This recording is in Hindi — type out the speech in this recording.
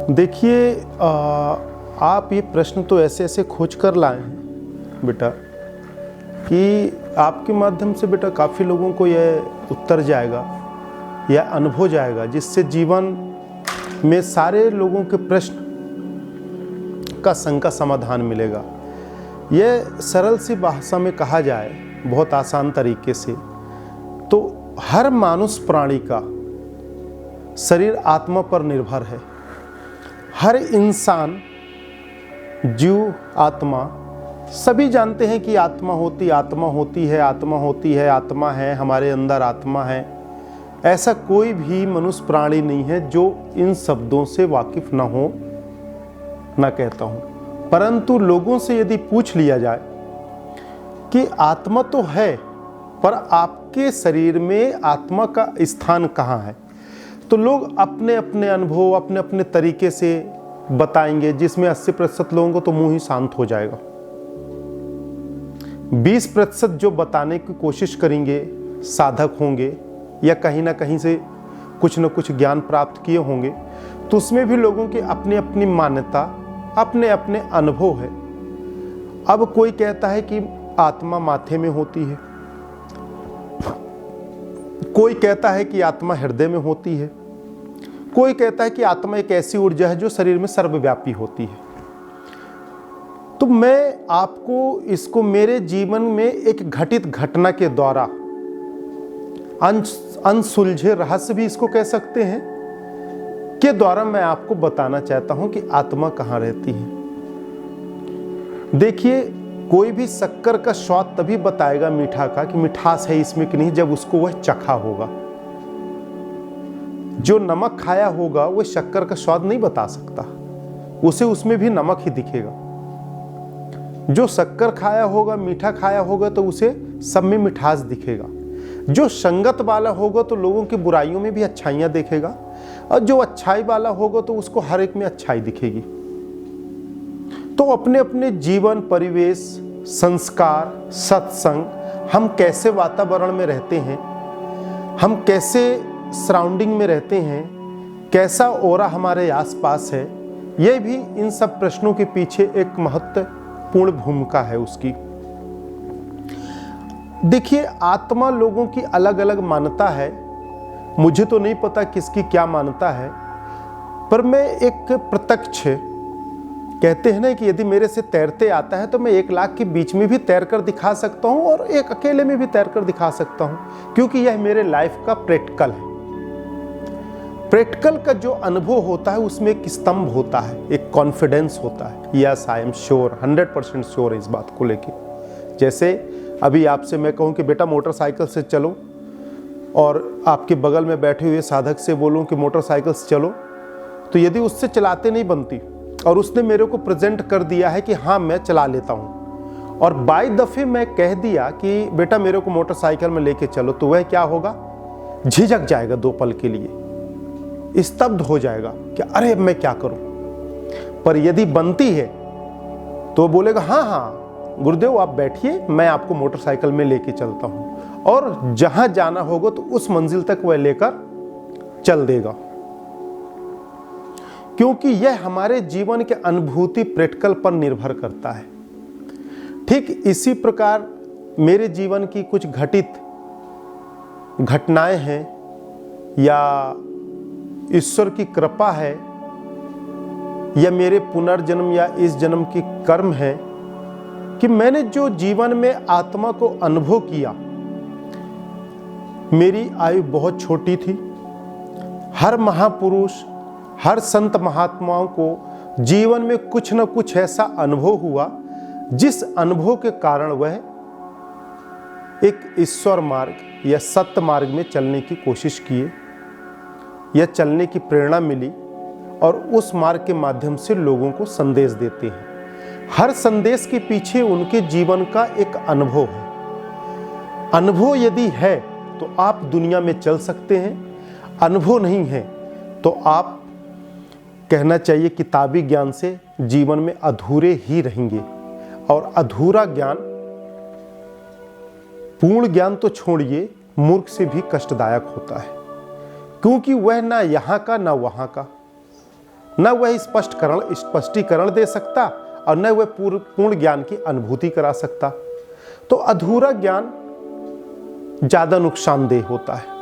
देखिए, आप ये प्रश्न तो ऐसे ऐसे खोज कर लाए हैं बेटा कि आपके माध्यम से बेटा काफ़ी लोगों को यह उत्तर जाएगा या अनुभव जाएगा, जिससे जीवन में सारे लोगों के प्रश्न का संग समाधान मिलेगा। यह सरल सी भाषा में कहा जाए, बहुत आसान तरीके से, तो हर मानुष प्राणी का शरीर आत्मा पर निर्भर है। हर इंसान, जीव, आत्मा, सभी जानते हैं कि आत्मा होती है, आत्मा है, हमारे अंदर आत्मा है। ऐसा कोई भी मनुष्य प्राणी नहीं है जो इन शब्दों से वाकिफ ना हो, ना कहता हूं। परंतु लोगों से यदि पूछ लिया जाए कि आत्मा तो है, पर आपके शरीर में आत्मा का स्थान कहाँ है, तो लोग अपने अपने अनुभव, अपने अपने तरीके से बताएंगे, जिसमें 80% लोगों को तो मुंह ही शांत हो जाएगा। 20% जो बताने की कोशिश करेंगे साधक होंगे या कहीं ना कहीं से कुछ न कुछ ज्ञान प्राप्त किए होंगे, तो उसमें भी लोगों की अपनी अपनी मान्यता, अपने अपने अनुभव है। अब कोई कहता है कि आत्मा माथे में होती है, कोई कहता है कि आत्मा हृदय में होती है, कोई कहता है कि आत्मा एक ऐसी ऊर्जा है जो शरीर में सर्वव्यापी होती है। तो मैं आपको इसको मेरे जीवन में एक घटित घटना के द्वारा, अनसुलझे रहस्य भी इसको कह सकते हैं, के द्वारा मैं आपको बताना चाहता हूं कि आत्मा कहां रहती है। देखिए, कोई भी शक्कर का स्वाद तभी बताएगा मीठा का कि मिठास है इसमें कि नहीं, जब उसको वह चखा होगा। जो नमक खाया होगा वह शक्कर का स्वाद नहीं बता सकता, उसे उसमें भी नमक ही दिखेगा। जो शक्कर खाया होगा, मीठा खाया होगा, तो उसे सब में मिठास दिखेगा। जो संगत वाला होगा तो लोगों की बुराइयों में भी अच्छाइयां देखेगा, और जो अच्छाई वाला होगा तो उसको हर एक में अच्छाई दिखेगी। तो अपने अपने जीवन, परिवेश, संस्कार, सत्संग, हम कैसे वातावरण में रहते हैं, हम कैसे सराउंडिंग में रहते हैं, कैसा ओरा हमारे आसपास है, यह भी इन सब प्रश्नों के पीछे एक महत्वपूर्ण भूमिका है उसकी। देखिए, आत्मा लोगों की अलग अलग मान्यता है, मुझे तो नहीं पता किसकी क्या मान्यता है, पर मैं एक प्रत्यक्ष, कहते हैं ना कि यदि मेरे से तैरते आता है तो मैं 1 लाख के बीच में भी तैर कर दिखा सकता हूं और एक अकेले में भी तैर कर दिखा सकता हूं, क्योंकि यह मेरे लाइफ का प्रैक्टिकल है। प्रैक्टिकल का जो अनुभव होता है उसमें एक स्तंभ होता है, एक कॉन्फिडेंस होता है। Yes, I am sure, 100% sure है इस बात को लेके। जैसे अभी आपसे मैं कहूं कि बेटा मोटरसाइकिल से चलो, और आपके बगल में बैठे हुए साधक से बोलूं कि मोटरसाइकिल से चलो, तो यदि उससे चलाते नहीं बनती और उसने मेरे को प्रेजेंट कर दिया है कि हाँ मैं चला लेता हूं, और 22 दफे मैं कह दिया कि बेटा मेरे को मोटरसाइकिल में लेके चलो, तो वह क्या होगा, झिझक जाएगा 2 पल के लिए, स्तब्ध हो जाएगा कि अरे मैं क्या करूं। पर यदि बनती है तो बोलेगा हाँ हाँ गुरुदेव आप बैठिए, मैं आपको मोटरसाइकिल में लेके चलता हूं, और जहां जाना होगा तो उस मंजिल तक वह लेकर चल देगा। क्योंकि यह हमारे जीवन के अनुभूति प्रैक्टिकल पर निर्भर करता है। ठीक इसी प्रकार मेरे जीवन की कुछ घटित घटनाएं हैं, या ईश्वर की कृपा है, या मेरे पुनर्जन्म या इस जन्म की कर्म है, कि मैंने जो जीवन में आत्मा को अनुभव किया। मेरी आयु बहुत छोटी थी। हर महापुरुष, हर संत महात्माओं को जीवन में कुछ न कुछ ऐसा अनुभव हुआ, जिस अनुभव के कारण वह एक ईश्वर मार्ग या सत्य मार्ग में चलने की कोशिश किए, या चलने की प्रेरणा मिली, और उस मार्ग के माध्यम से लोगों को संदेश देते हैं। हर संदेश के पीछे उनके जीवन का एक अनुभव है। अनुभव यदि है तो आप दुनिया में चल सकते हैं, अनुभव नहीं है तो आप, कहना चाहिए, किताबी ज्ञान से जीवन में अधूरे ही रहेंगे। और अधूरा ज्ञान, पूर्ण ज्ञान तो छोड़िए, मूर्ख से भी कष्टदायक होता है, क्योंकि वह ना यहाँ का ना वहाँ का, न वह स्पष्टीकरण दे सकता और न वह पूर्ण ज्ञान की अनुभूति करा सकता। तो अधूरा ज्ञान ज़्यादा नुकसानदेह होता है।